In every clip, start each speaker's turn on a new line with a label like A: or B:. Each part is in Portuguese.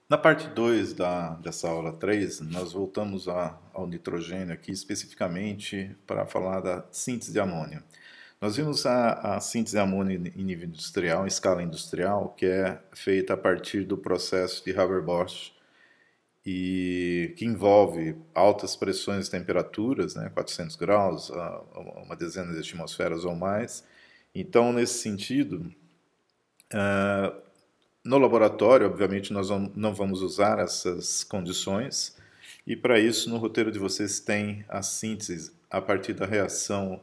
A: Na parte 2 dessa aula 3, nós voltamos ao nitrogênio aqui especificamente para falar da síntese de amônio. Nós vimos a síntese de amônio em nível industrial, em escala industrial, que é feita a partir do processo de Haber-Bosch e que envolve altas pressões e temperaturas, né, 400 graus, uma dezena de atmosferas ou mais. Então, nesse sentido, no laboratório, obviamente, nós não vamos usar essas condições, e para isso, no roteiro de vocês tem a síntese a partir da reação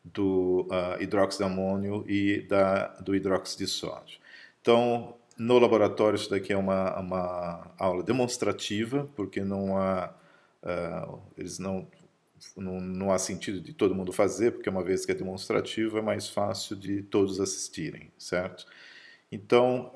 A: do hidróxido de amônio e do hidróxido de sódio. Então, no laboratório, isso daqui é uma aula demonstrativa, porque não há, não há sentido de todo mundo fazer, porque uma vez que é demonstrativo, é mais fácil de todos assistirem, certo? Então,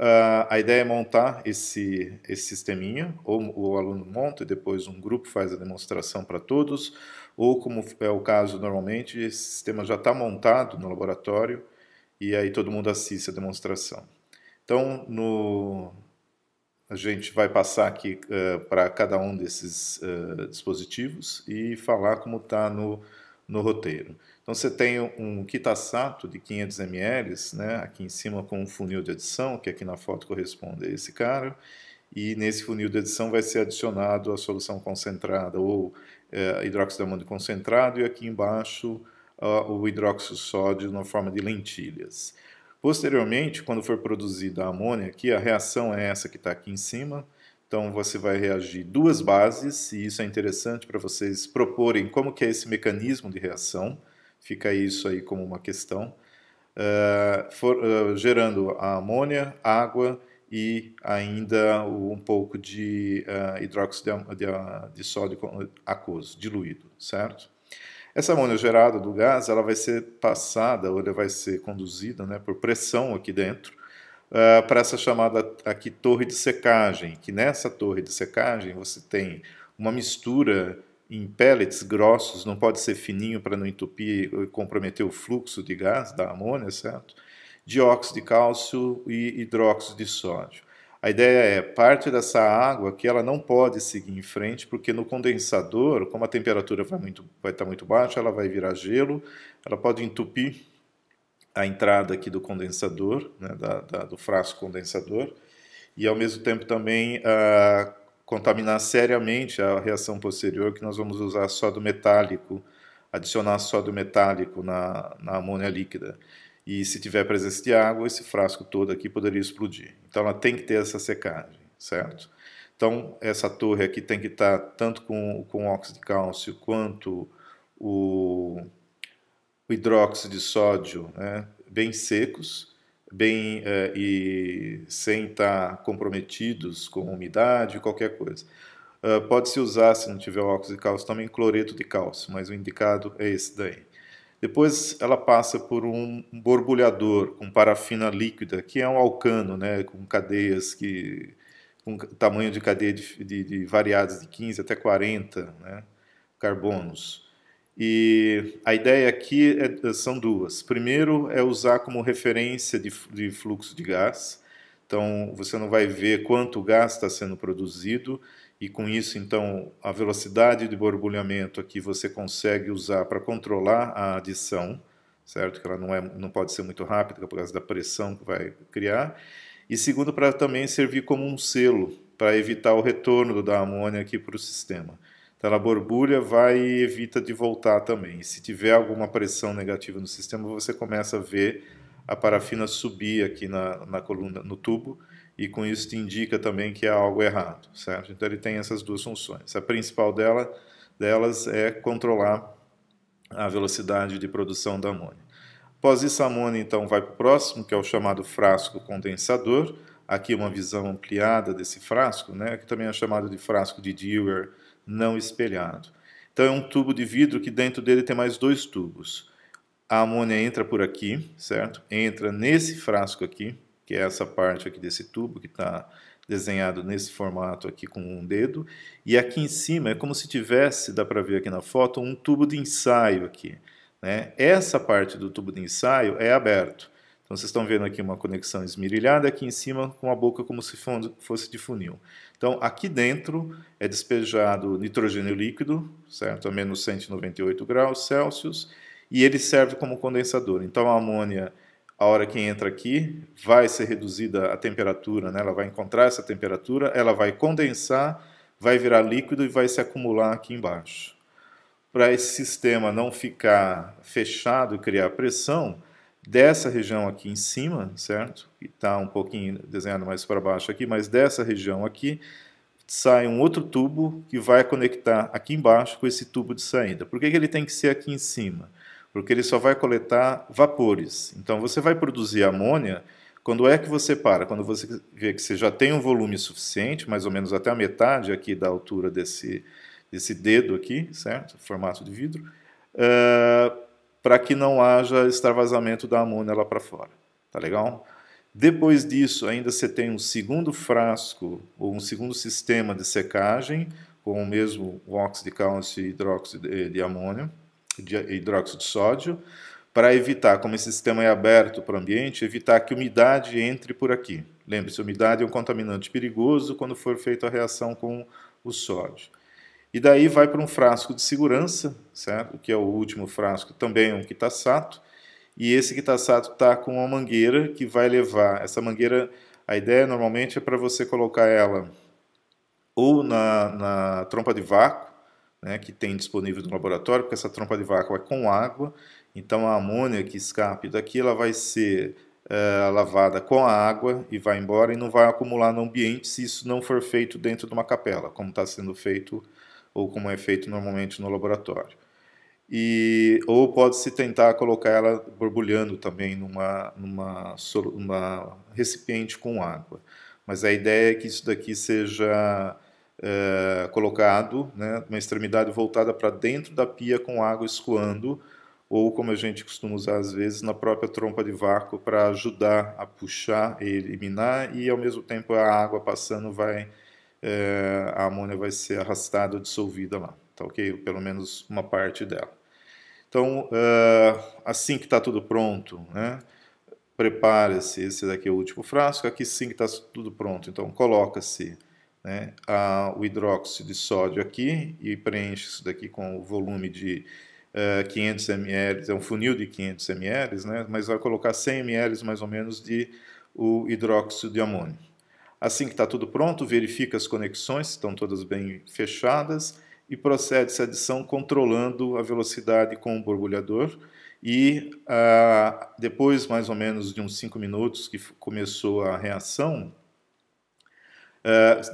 A: a ideia é montar esse sisteminha, ou o aluno monta e depois um grupo faz a demonstração para todos, ou como é o caso normalmente, esse sistema já está montado no laboratório e aí todo mundo assiste a demonstração. Então, a gente vai passar aqui para cada um desses dispositivos e falar como está no roteiro. Então você tem um Kitasato de 500 ml, né, aqui em cima com um funil de adição, que aqui na foto corresponde a esse cara, e nesse funil de adição vai ser adicionado a solução concentrada ou hidróxido de amônio concentrado, e aqui embaixo o hidróxido de sódio na forma de lentilhas. Posteriormente, quando for produzida a amônia aqui, a reação é essa que está aqui em cima. Então você vai reagir duas bases, e isso é interessante para vocês proporem como que é esse mecanismo de reação. Fica isso aí como uma questão. Gerando a amônia, água e ainda um pouco de hidróxido de sódio aquoso, diluído, certo? Essa amônia gerada do gás, ela vai ser passada, ou ela vai ser conduzida, né, por pressão aqui dentro, para essa chamada aqui torre de secagem, que nessa torre de secagem você tem uma mistura em pellets grossos, não pode ser fininho para não entupir e comprometer o fluxo de gás da amônia, certo? Dióxido de cálcio e hidróxido de sódio. A ideia é, parte dessa água que ela não pode seguir em frente, porque no condensador, como a temperatura vai estar muito baixa, ela vai virar gelo, ela pode entupir a entrada aqui do condensador, né, do frasco condensador, e ao mesmo tempo também contaminar seriamente a reação posterior, que nós vamos usar sódio metálico, adicionar sódio metálico na amônia líquida. E se tiver presença de água, esse frasco todo aqui poderia explodir. Então ela tem que ter essa secagem, certo? Então essa torre aqui tem que estar tanto com óxido de cálcio quanto o hidróxido de sódio, né, bem secos, e sem estar comprometidos com umidade, qualquer coisa. Pode-se usar, se não tiver óxido de cálcio, também cloreto de cálcio, mas o indicado é esse daí. Depois ela passa por um borbulhador com parafina líquida, que é um alcano, né, com cadeias com tamanho de cadeia de variadas de 15 até 40, né, carbonos. E a ideia aqui são duas. Primeiro é usar como referência de fluxo de gás. Então você não vai ver quanto gás está sendo produzido, e com isso então a velocidade de borbulhamento aqui você consegue usar para controlar a adição, certo? Que ela não pode ser muito rápida por causa da pressão que vai criar. E segundo, para também servir como um selo para evitar o retorno da amônia aqui para o sistema. Então ela borbulha, vai e evita de voltar também. E se tiver alguma pressão negativa no sistema, você começa a ver a parafina subir aqui na coluna, no tubo, e com isso te indica também que há algo errado, certo? Então ele tem essas duas funções. A principal delas é controlar a velocidade de produção da amônia. Após isso, a amônia então vai para o próximo, que é o chamado frasco condensador. Aqui uma visão ampliada desse frasco, né, que também é chamado de frasco de Dewar não espelhado. Então é um tubo de vidro que dentro dele tem mais dois tubos. A amônia entra por aqui, certo? Entra nesse frasco aqui, que é essa parte aqui desse tubo, que está desenhado nesse formato aqui com um dedo. E aqui em cima é como se tivesse, dá para ver aqui na foto, um tubo de ensaio aqui, né? Essa parte do tubo de ensaio é aberto. Então vocês estão vendo aqui uma conexão esmerilhada, aqui em cima com a boca como se fosse de funil. Então aqui dentro é despejado nitrogênio líquido, certo? A menos 198 graus Celsius, e ele serve como condensador. Então a amônia, a hora que entra aqui, vai ser reduzida a temperatura, né? Ela vai encontrar essa temperatura, ela vai condensar, vai virar líquido e vai se acumular aqui embaixo. Para esse sistema não ficar fechado e criar pressão, dessa região aqui em cima, certo? Que está um pouquinho desenhado mais para baixo aqui, mas dessa região aqui sai um outro tubo que vai conectar aqui embaixo com esse tubo de saída. Por que ele tem que ser aqui em cima? Porque ele só vai coletar vapores. Então você vai produzir amônia. Quando é que você para? Quando você vê que você já tem um volume suficiente, mais ou menos até a metade aqui da altura desse dedo aqui, certo? Formato de vidro, para que não haja extravasamento da amônia lá para fora. Tá legal? Depois disso, ainda você tem um segundo frasco, ou um segundo sistema de secagem, com o mesmo óxido de cálcio e hidróxido de amônio, hidróxido de sódio, para evitar, como esse sistema é aberto para o ambiente, evitar que a umidade entre por aqui. Lembre-se, a umidade é um contaminante perigoso quando for feita a reação com o sódio. E daí vai para um frasco de segurança, certo? Que é o último frasco, também é um Kitasato. E esse Kitasato está com uma mangueira que vai levar. Essa mangueira, a ideia normalmente é para você colocar ela ou na trompa de vácuo, né, que tem disponível no laboratório, porque essa trompa de vácuo é com água. Então a amônia que escape daqui ela vai ser lavada com a água e vai embora e não vai acumular no ambiente se isso não for feito dentro de uma capela, como está sendo feito ou como é feito normalmente no laboratório. Ou pode-se tentar colocar ela borbulhando também numa recipiente com água. Mas a ideia é que isso daqui seja colocado, né, uma extremidade voltada para dentro da pia com água escoando, ou como a gente costuma usar às vezes, na própria trompa de vácuo para ajudar a puxar e eliminar, e ao mesmo tempo a água passando a amônia vai ser arrastada ou dissolvida lá, tá ok? Pelo menos uma parte dela. Então, assim que está tudo pronto, né, prepara-se, esse daqui é o último frasco, aqui sim que está tudo pronto, então coloca-se, né, o hidróxido de sódio aqui e preenche isso daqui com o volume de 500 ml, é um funil de 500 ml, né, mas vai colocar 100 ml mais ou menos de o hidróxido de amônio. Assim que está tudo pronto, verifica as conexões, estão todas bem fechadas, e procede-se a adição controlando a velocidade com o borbulhador. E depois, mais ou menos de uns 5 minutos que começou a reação,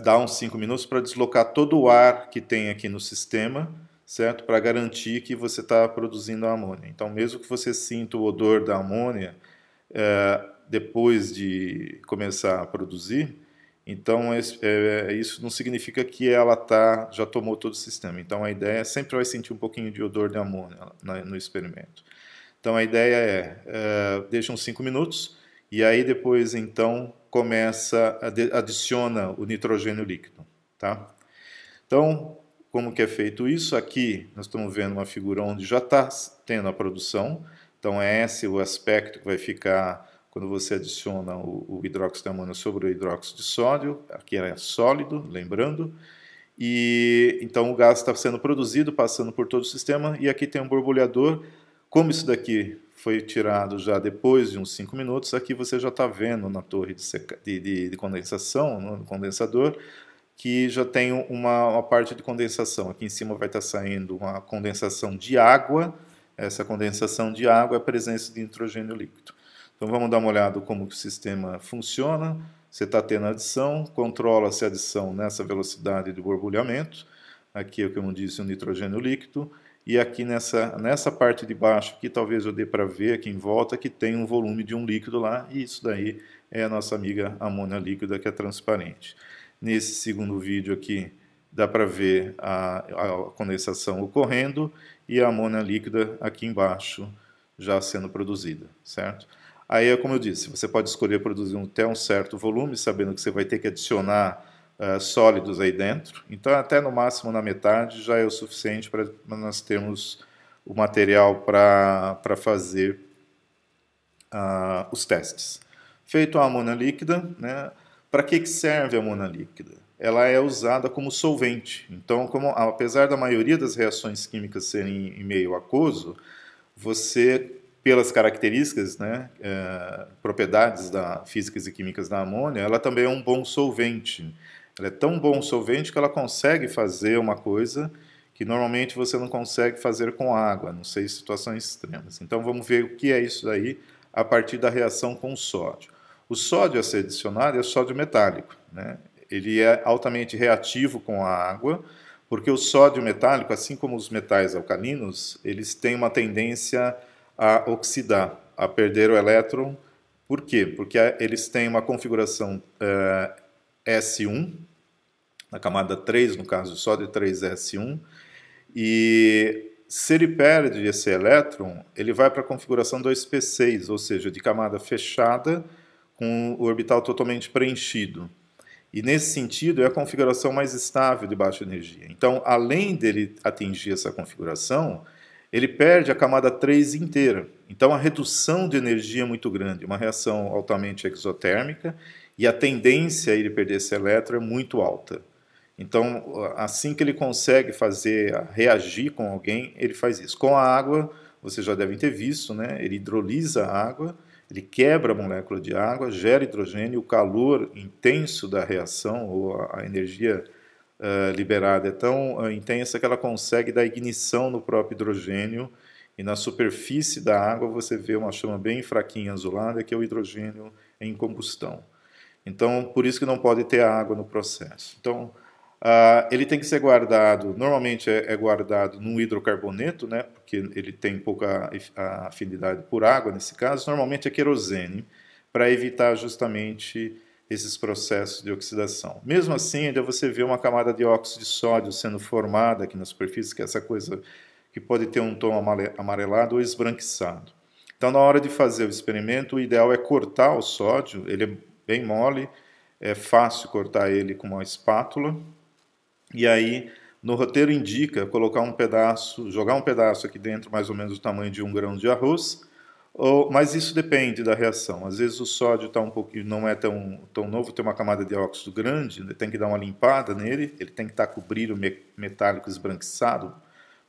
A: dá uns 5 minutos para deslocar todo o ar que tem aqui no sistema, certo? Para garantir que você está produzindo a amônia. Então, mesmo que você sinta o odor da amônia depois de começar a produzir, então isso não significa que ela já tomou todo o sistema. Então a ideia sempre vai sentir um pouquinho de odor de amônia no experimento. Então a ideia deixa uns 5 minutos e aí depois então adiciona o nitrogênio líquido, tá? Então como que é feito isso? Aqui nós estamos vendo uma figura onde já está tendo a produção. Então é esse o aspecto que vai ficar quando você adiciona o hidróxido de amônio sobre o hidróxido de sódio. Aqui é sólido, lembrando. E então o gás está sendo produzido, passando por todo o sistema, e aqui tem um borbulhador. Como isso daqui foi tirado já depois de uns 5 minutos, aqui você já está vendo na torre de condensação, no condensador, que já tem uma parte de condensação. Aqui em cima vai estar saindo uma condensação de água. Essa condensação de água é a presença de nitrogênio líquido. Então vamos dar uma olhada como que o sistema funciona. Você está tendo adição, controla-se a adição nessa velocidade de borbulhamento. Aqui é o que eu disse, o nitrogênio líquido. E aqui nessa parte de baixo, aqui talvez eu dê para ver aqui em volta, que tem um volume de um líquido lá, e isso daí é a nossa amiga amônia líquida, que é transparente. Nesse segundo vídeo aqui, dá para ver a condensação ocorrendo e a amônia líquida aqui embaixo já sendo produzida, certo? Aí é como eu disse, você pode escolher produzir até um certo volume, sabendo que você vai ter que adicionar sólidos aí dentro. Então até no máximo na metade já é o suficiente para nós termos o material para fazer os testes. Feito a amônia líquida, né, para que serve a amônia líquida? Ela é usada como solvente. Então, apesar da maioria das reações químicas serem em meio aquoso, você, pelas características, né, propriedades físicas e químicas da amônia, ela também é um bom solvente. Ela é tão bom solvente que ela consegue fazer uma coisa que normalmente você não consegue fazer com água, a não ser em situações extremas. Então vamos ver o que é isso daí a partir da reação com o sódio. O sódio a ser adicionado é o sódio metálico, né? Ele é altamente reativo com a água, porque o sódio metálico, assim como os metais alcalinos, eles têm uma tendência a oxidar, a perder o elétron. Por quê? Porque eles têm uma configuração S1, na camada 3, no caso do sódio 3S1, e se ele perde esse elétron, ele vai para a configuração 2p6, ou seja, de camada fechada com o orbital totalmente preenchido. E nesse sentido é a configuração mais estável de baixa energia. Então, além dele atingir essa configuração, ele perde a camada 3 inteira. Então, a redução de energia é muito grande, uma reação altamente exotérmica, e a tendência a ele perder esse elétron é muito alta. Então, assim que ele consegue reagir com alguém, ele faz isso. Com a água, vocês já devem ter visto, né? Ele hidrolisa a água, ele quebra a molécula de água, gera hidrogênio, o calor intenso da reação, ou a energia liberada é tão intensa que ela consegue dar ignição no próprio hidrogênio, e na superfície da água você vê uma chama bem fraquinha azulada, que é o hidrogênio em combustão. Então, por isso que não pode ter água no processo. Então, ele tem que ser guardado, normalmente é guardado num hidrocarboneto, né, porque ele tem pouca afinidade por água nesse caso, normalmente é querosene, para evitar justamente esses processos de oxidação. Mesmo assim, ainda você vê uma camada de óxido de sódio sendo formada aqui na superfície, que é essa coisa que pode ter um tom amarelado ou esbranquiçado. Então, na hora de fazer o experimento, o ideal é cortar o sódio, ele é bem mole, é fácil cortar ele com uma espátula. E aí, no roteiro indica colocar um pedaço, jogar um pedaço aqui dentro, mais ou menos do tamanho de 1 grão de arroz, mas isso depende da reação. Às vezes o sódio está um pouquinho, não é tão novo, tem uma camada de óxido grande, tem que dar uma limpada nele, ele tem que estar cobrido metálico esbranquiçado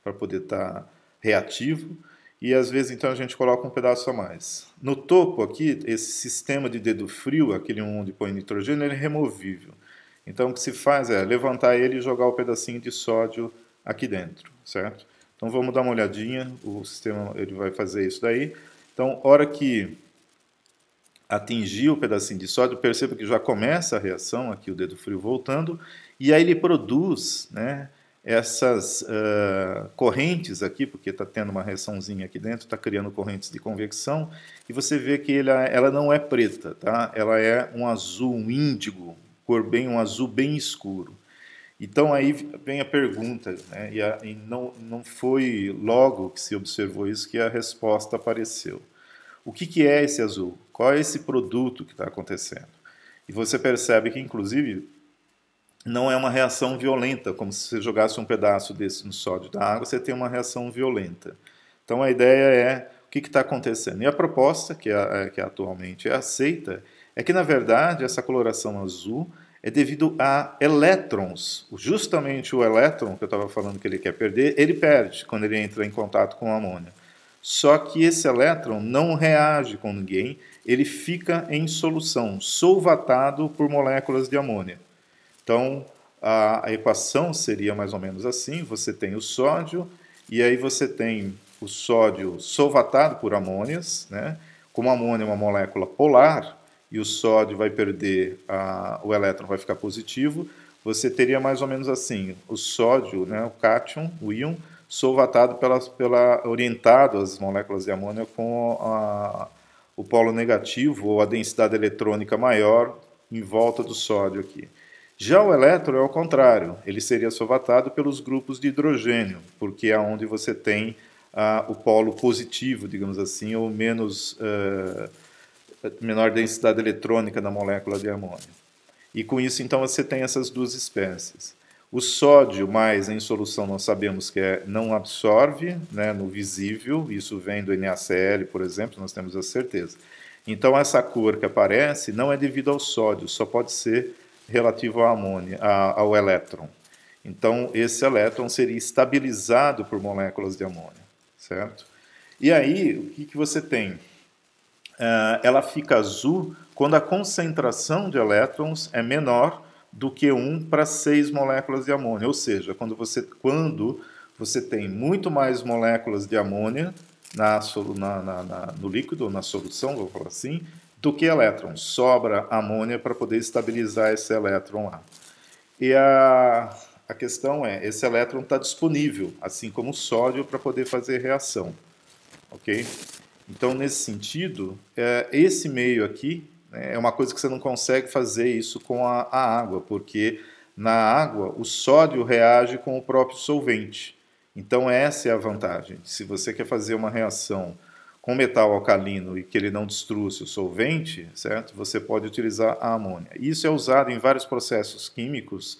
A: para poder estar reativo. E às vezes então a gente coloca um pedaço a mais. No topo aqui, esse sistema de dedo frio, aquele onde põe nitrogênio, ele é removível. Então, o que se faz é levantar ele e jogar o pedacinho de sódio aqui dentro, certo? Então, vamos dar uma olhadinha, o sistema ele vai fazer isso daí. Então, hora que atingir o pedacinho de sódio, perceba que já começa a reação, aqui o dedo frio voltando, e aí ele produz, né, essas correntes aqui, porque está tendo uma reaçãozinha aqui dentro, está criando correntes de convecção, e você vê que ela não é preta, tá? Ela é um azul, um índigo, um azul bem escuro. Então aí vem a pergunta, né? E não foi logo que se observou isso que a resposta apareceu. O que é esse azul? Qual é esse produto que está acontecendo? E você percebe que, inclusive, não é uma reação violenta, como se você jogasse um pedaço desse no sódio da água, você tem uma reação violenta. Então a ideia é o que está acontecendo. E a proposta, que atualmente é aceita, é que, na verdade, essa coloração azul é devido a elétrons. Justamente o elétron que eu estava falando que ele quer perder, ele perde quando ele entra em contato com a amônia. Só que esse elétron não reage com ninguém, ele fica em solução, solvatado por moléculas de amônia. Então, a equação seria mais ou menos assim, você tem o sódio, e aí você tem o sódio solvatado por amônias, né? Como a amônia é uma molécula polar, e o sódio vai perder, o elétron vai ficar positivo, você teria mais ou menos assim, o sódio, né, o cátion, o íon, solvatado orientado às moléculas de amônia com o polo negativo, ou a densidade eletrônica maior em volta do sódio aqui. Já o elétron é ao contrário, ele seria solvatado pelos grupos de hidrogênio, porque é onde você tem o polo positivo, digamos assim, ou menor densidade eletrônica da molécula de amônia. E com isso, então, você tem essas duas espécies. O sódio mais em solução nós sabemos que não absorve, né, no visível, isso vem do NaCl, por exemplo, nós temos a certeza. Então essa cor que aparece não é devido ao sódio, só pode ser relativo à amônia, ao elétron. Então esse elétron seria estabilizado por moléculas de amônia, certo? E aí o que você tem? Ela fica azul quando a concentração de elétrons é menor do que 1 para 6 moléculas de amônia, ou seja, quando você tem muito mais moléculas de amônia no líquido, ou na solução, vou falar assim, do que elétrons. Sobra amônia para poder estabilizar esse elétron lá. E a questão é, esse elétron está disponível, assim como o sódio, para poder fazer reação. Ok? Então, nesse sentido, esse meio aqui, né, é uma coisa que você não consegue fazer isso com a água, porque na água o sódio reage com o próprio solvente. Então, essa é a vantagem. Se você quer fazer uma reação com metal alcalino e que ele não destrua o seu solvente, certo? Você pode utilizar a amônia. Isso é usado em vários processos químicos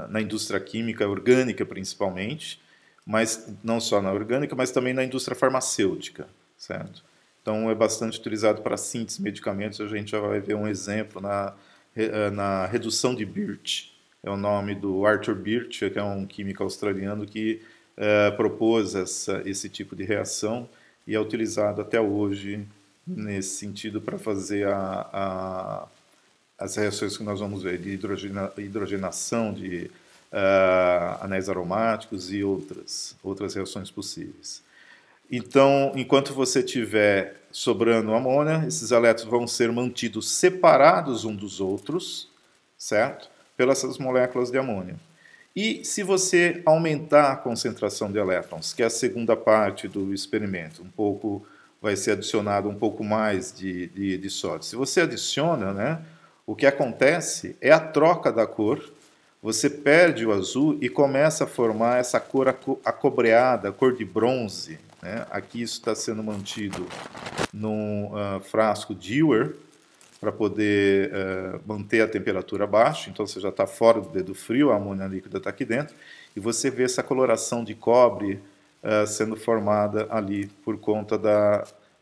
A: na indústria química orgânica, principalmente, mas não só na orgânica, mas também na indústria farmacêutica, certo? Então é bastante utilizado para síntese de medicamentos. A gente já vai ver um exemplo na redução de Birch. É o nome do Arthur Birch, que é um químico australiano que propôs esse tipo de reação e é utilizado até hoje nesse sentido para fazer as reações que nós vamos ver, de hidrogenação, de anéis aromáticos e outras reações possíveis. Então, enquanto você tiver sobrando amônia, esses elétrons vão ser mantidos separados uns dos outros, certo? Pelas moléculas de amônia. E se você aumentar a concentração de elétrons, que é a segunda parte do experimento, vai ser adicionado um pouco mais de sódio. Se você adiciona, né, o que acontece é a troca da cor. Você perde o azul e começa a formar essa cor acobreada, cor de bronze, né? Aqui isso está sendo mantido num frasco Dewar para poder manter a temperatura baixa. Então você já está fora do dedo frio, a amônia líquida está aqui dentro, e você vê essa coloração de cobre sendo formada ali por conta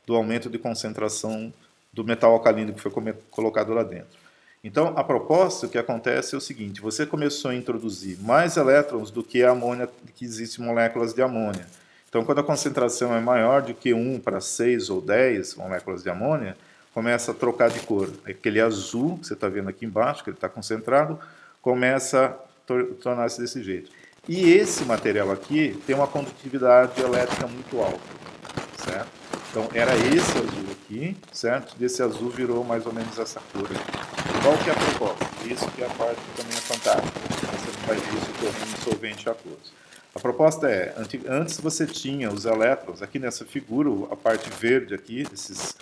A: do aumento de concentração do metal alcalino que foi colocado lá dentro. Então, a proposta que acontece é o seguinte: você começou a introduzir mais elétrons do que a amônia, que existem moléculas de amônia. Então, quando a concentração é maior do que 1 para 6 ou 10 moléculas de amônia, começa a trocar de cor. Aquele azul que você está vendo aqui embaixo, que ele está concentrado, começa a tornar-se desse jeito. E esse material aqui tem uma condutividade elétrica muito alta, certo? Então, era esse azul aqui, certo? Desse azul virou mais ou menos essa cor aqui. Qual que é a proposta? Isso que é a parte que também é fantástica. Você não vai ver isso correndo em solvente aquoso. A proposta é, antes você tinha os elétrons, aqui nessa figura, a parte verde aqui, esses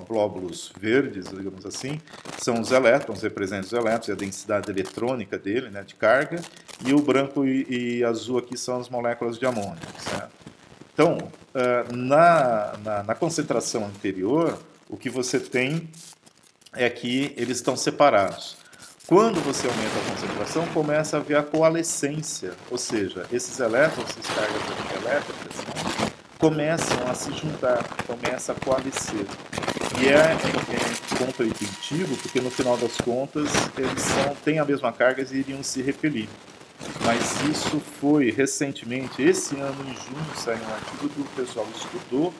A: glóbulos verdes, digamos assim, são os elétrons, representam os elétrons e a densidade eletrônica dele, né, de carga, e o branco e azul aqui são as moléculas de amônia, certo? Então, na concentração anterior, o que você tem é que eles estão separados. Quando você aumenta a concentração, começa a haver a coalescência, ou seja, esses elétrons, essas cargas elétricas, né, começam a se juntar, começam a coalescer. E é contraintuitivo, porque no final das contas eles têm a mesma carga e iriam se repelir. Mas isso foi recentemente, esse ano em junho, saiu um artigo que o pessoal estudou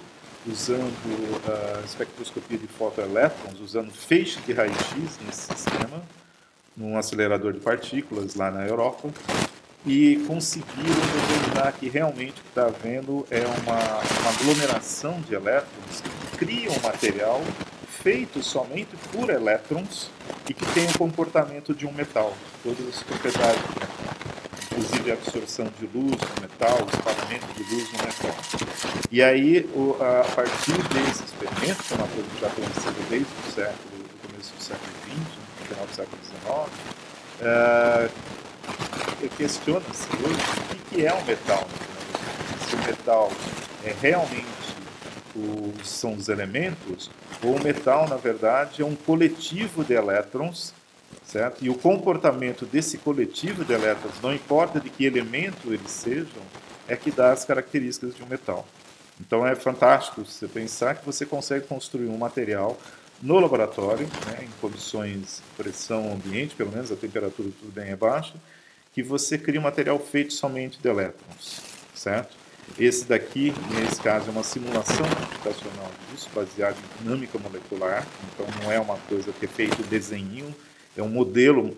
A: usando a espectroscopia de fotoelétrons, usando feixe de raio-x nesse sistema, num acelerador de partículas lá na Europa, e conseguiram determinar que realmente o que está havendo é uma aglomeração de elétrons que cria um material feito somente por elétrons e que tem o comportamento de um metal, todas as propriedades do metal, inclusive a absorção de luz no metal, o espalhamento de luz no metal. E aí, a partir desse experimento, que é uma coisa já conhecida desde o começo do século XX, no final do século XIX, questiona-se hoje o que é um metal. Se o metal realmente são os elementos, ou o metal, na verdade, é um coletivo de elétrons certo? E o comportamento desse coletivo de elétrons, não importa de que elemento eles sejam, é que dá as características de um metal. Então é fantástico você pensar que você consegue construir um material no laboratório, né, em condições de pressão ambiente, pelo menos a temperatura tudo bem é baixa, que você cria um material feito somente de elétrons, certo? Esse daqui, nesse caso, é uma simulação computacional disso, baseada em dinâmica molecular, então não é uma coisa que é feito desenho, é um modelo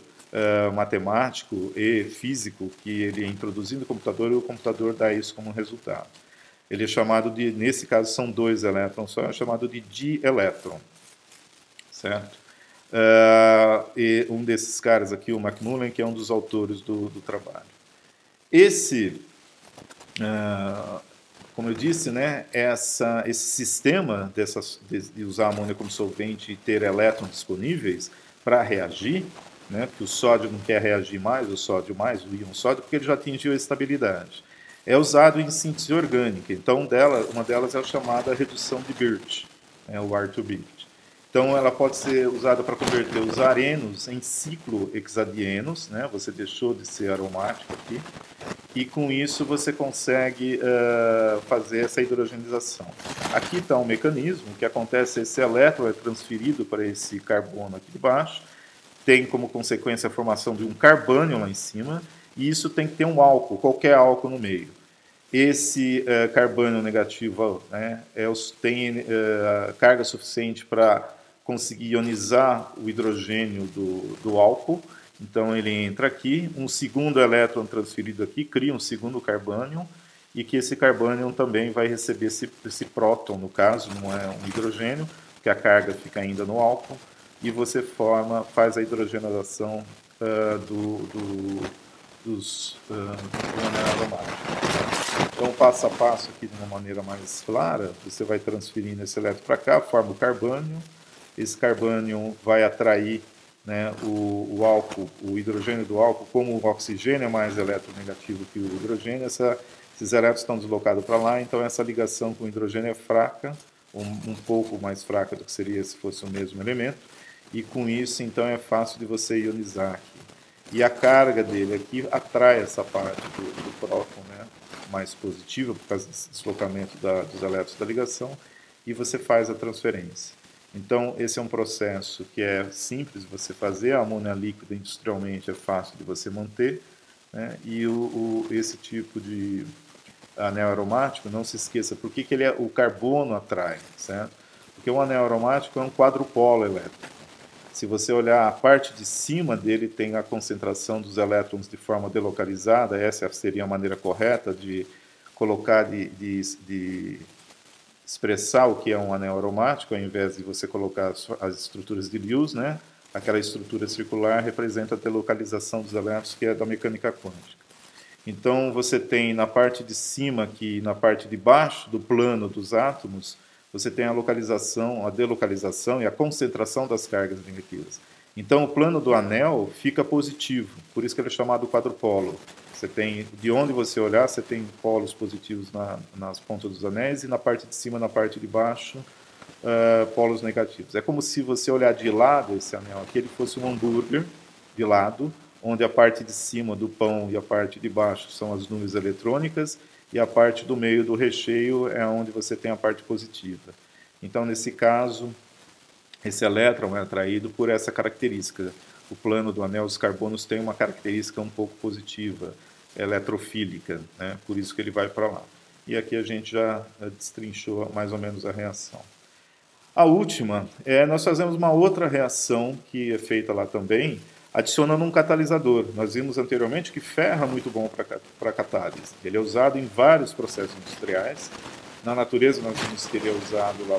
A: matemático e físico que ele é introduzido no computador e o computador dá isso como resultado. Ele é chamado de, nesse caso são 2 elétrons só, é chamado de dielétron, certo? E um desses caras aqui, o McMullen, que é um dos autores do trabalho. Esse, como eu disse, né, esse sistema de usar a amônia como solvente e ter elétrons disponíveis para reagir, né, porque o sódio não quer reagir mais, o íon sódio, porque ele já atingiu a estabilidade. É usado em síntese orgânica, então uma delas é a chamada redução de Birch, né, o R2-Birch. Então, ela pode ser usada para converter os arenos em ciclohexadienos, né? Você deixou de ser aromático aqui, e com isso você consegue fazer essa hidrogenização. Aqui está um mecanismo que acontece, esse elétron é transferido para esse carbono aqui de baixo, tem como consequência a formação de um carbânio lá em cima, e isso tem que ter um álcool, qualquer álcool no meio. Esse carbânio negativo né, tem carga suficiente para conseguir ionizar o hidrogênio do álcool, então ele entra aqui, um segundo elétron transferido aqui, cria um segundo carbânio, e que esse carbânio também vai receber esse próton, no caso, não é um hidrogênio, que a carga fica ainda no álcool, e você faz a hidrogenação do anel aromático. Então, passo a passo aqui de uma maneira mais clara, você vai transferindo esse elétron para cá, forma o carbânio, esse carbânio vai atrair né, o álcool, o hidrogênio do álcool, como o oxigênio é mais eletronegativo que o hidrogênio, esses elétrons estão deslocados para lá, então essa ligação com o hidrogênio é fraca, um pouco mais fraca do que seria se fosse o mesmo elemento, e com isso, então, é fácil de você ionizar aqui. E a carga dele aqui atrai essa parte do próton, né, mais positiva, por causa desse deslocamento dos elétrons da ligação, e você faz a transferência. Então, esse é um processo que é simples de você fazer, a amônia líquida industrialmente é fácil de você manter, né? E esse tipo de anel aromático, não se esqueça, por que o carbono atrai, certo? Porque o anel aromático é um quadrupolo elétrico. Se você olhar a parte de cima dele, tem a concentração dos elétrons de forma delocalizada, essa seria a maneira correta de colocar, de expressar o que é um anel aromático, ao invés de você colocar as estruturas de Lewis, né? Aquela estrutura circular representa a delocalização dos elétrons, que é da mecânica quântica. Então, você tem na parte de cima aqui, na parte de baixo do plano dos átomos, você tem a localização, a delocalização e a concentração das cargas negativas. Então, o plano do anel fica positivo, por isso que ele é chamado quadrupolo. Você tem, de onde você olhar, você tem polos positivos nas pontas dos anéis e na parte de cima, na parte de baixo, polos negativos. É como se você olhar de lado esse anel aqui, ele fosse um hambúrguer de lado, onde a parte de cima do pão e a parte de baixo são as nuvens eletrônicas e a parte do meio do recheio é onde você tem a parte positiva. Então, nesse caso, esse elétron é atraído por essa característica. O plano do anel dos carbonos tem uma característica um pouco positiva, eletrofílica, né? Por isso que ele vai para lá. E aqui a gente já destrinchou mais ou menos a reação. A última, nós fazemos uma outra reação que é feita lá também, adicionando um catalisador. Nós vimos anteriormente que ferro é muito bom para catálise. Ele é usado em vários processos industriais. Na natureza, nós vimos que ele é usado lá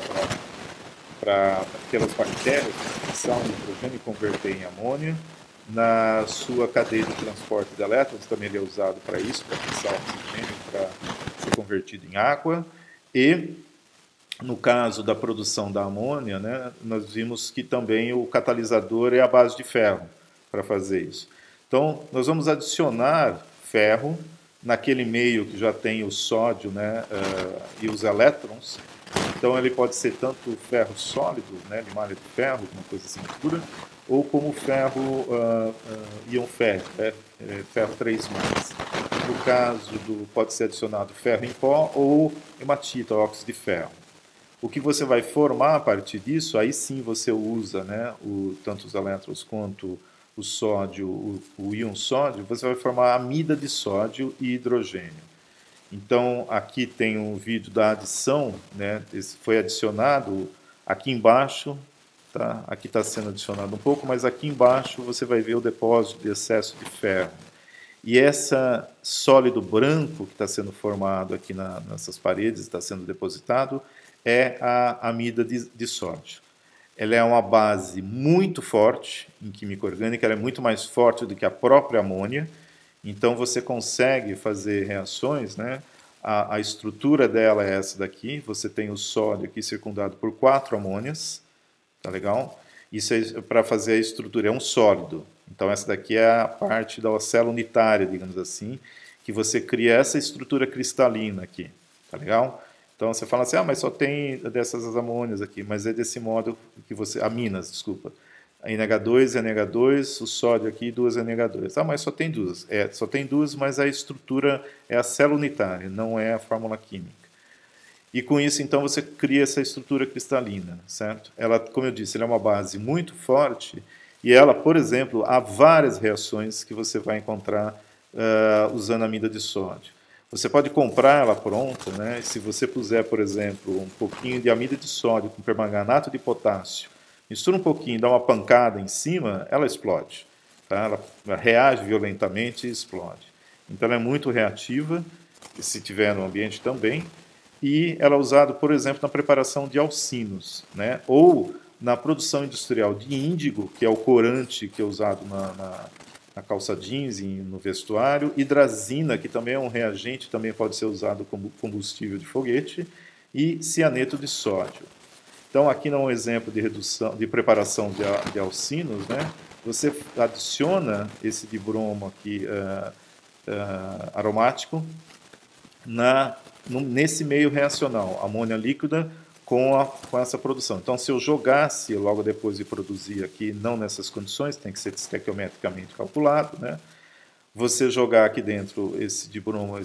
A: pelas bactérias que fixam o hidrogênio e converter em amônia. Na sua cadeia de transporte de elétrons, também ele é usado para isso, para fixar o oxigênio, para ser convertido em água. E, no caso da produção da amônia, né, nós vimos que também o catalisador é a base de ferro para fazer isso. Então, nós vamos adicionar ferro naquele meio que já tem o sódio, né, e os elétrons. Então, ele pode ser tanto ferro sólido, né, de malha de ferro, uma coisa assim pura, ou como ferro íon férrico, ferro 3+. No caso pode ser adicionado ferro em pó ou hematita, óxido de ferro. O que você vai formar a partir disso, aí sim você usa, né, tanto os elétrons quanto o sódio, o íon sódio, você vai formar amida de sódio e hidrogênio. Então, aqui tem um vídeo da adição, né, foi adicionado aqui embaixo, tá? Aqui está sendo adicionado um pouco, mas aqui embaixo você vai ver o depósito de excesso de ferro. E esse sólido branco que está sendo formado aqui nessas paredes, está sendo depositado, é a amida de sódio. Ela é uma base muito forte em química orgânica, ela é muito mais forte do que a própria amônia, então você consegue fazer reações, né? A estrutura dela é essa daqui, você tem o sódio aqui circundado por 4 amônias, tá legal? Isso é para fazer a estrutura, é um sólido. Então essa daqui é a parte da célula unitária, digamos assim, que você cria essa estrutura cristalina aqui, tá legal? Então você fala assim, ah, mas só tem dessas amônias aqui, mas é desse modo que você, aminas, desculpa. A NH2, NH2, o sódio aqui, 2 NH2. Ah, mas só tem duas. Só tem duas, mas a estrutura é a célula unitária, não é a fórmula química. E com isso, então, você cria essa estrutura cristalina, certo? Ela, como eu disse, ela é uma base muito forte e ela, por exemplo, há várias reações que você vai encontrar usando amida de sódio. Você pode comprar ela pronta, né? Se você puser, por exemplo, um pouquinho de amida de sódio com permanganato de potássio, mistura um pouquinho, dá uma pancada em cima, ela explode. Tá? Ela reage violentamente e explode. Então ela é muito reativa, se tiver no ambiente também, e ela é usada, por exemplo, na preparação de alcinos, né? Ou na produção industrial de índigo, que é o corante que é usado na calça jeans e no vestuário, hidrazina, que também é um reagente, também pode ser usado como combustível de foguete, e cianeto de sódio. Então, aqui não é um exemplo de redução, de preparação de alcinos, né? Você adiciona esse dibromo aqui aromático nesse meio reacional, amônia líquida com essa produção. Então, se eu jogasse logo depois de produzir aqui, não nessas condições, tem que ser estequiometricamente calculado, né? Você jogar aqui dentro esse dibromo,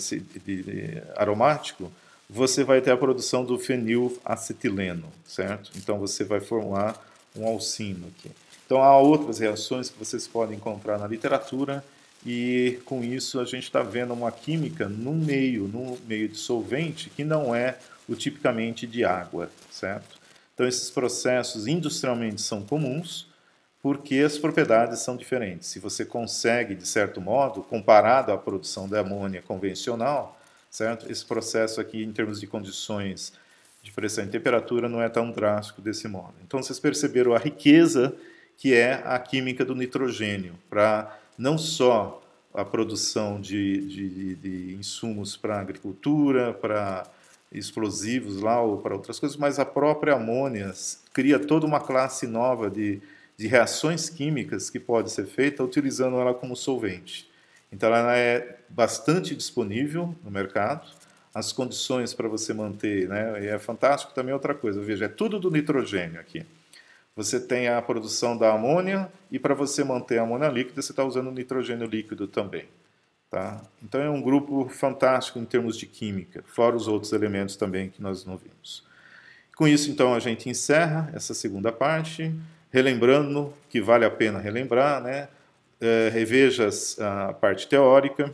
A: aromático, você vai ter a produção do fenilacetileno, certo? Então você vai formar um alcino aqui. Então há outras reações que vocês podem encontrar na literatura e com isso a gente está vendo uma química no meio de solvente que não é o tipicamente de água, certo? Então esses processos industrialmente são comuns porque as propriedades são diferentes. Se você consegue, de certo modo, comparado à produção da amônia convencional, certo? Esse processo aqui, em termos de condições de pressão e temperatura, não é tão drástico desse modo. Então, vocês perceberam a riqueza que é a química do nitrogênio, para não só a produção de insumos para a agricultura, para explosivos lá ou para outras coisas, mas a própria amônia cria toda uma classe nova de reações químicas que pode ser feita utilizando ela como solvente. Então ela é bastante disponível no mercado, as condições para você manter, né, e é fantástico também outra coisa, veja, é tudo do nitrogênio aqui. Você tem a produção da amônia e para você manter a amônia líquida você está usando o nitrogênio líquido também. Tá? Então é um grupo fantástico em termos de química, fora os outros elementos também que nós não vimos. Com isso, então, a gente encerra essa segunda parte, relembrando que vale a pena relembrar, né? Reveja a parte teórica,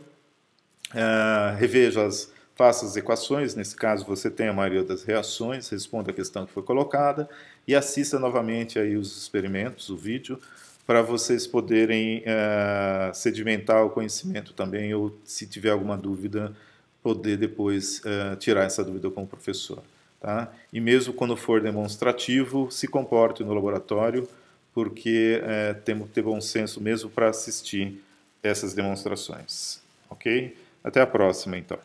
A: faça as equações, nesse caso você tem a maioria das reações, responda a questão que foi colocada e assista novamente aí os experimentos, o vídeo, para vocês poderem sedimentar o conhecimento também, ou se tiver alguma dúvida, poder depois tirar essa dúvida com o professor. Tá? E mesmo quando for demonstrativo, se comporte no laboratório, porque temos que ter bom senso mesmo para assistir essas demonstrações. Ok? Até a próxima, então.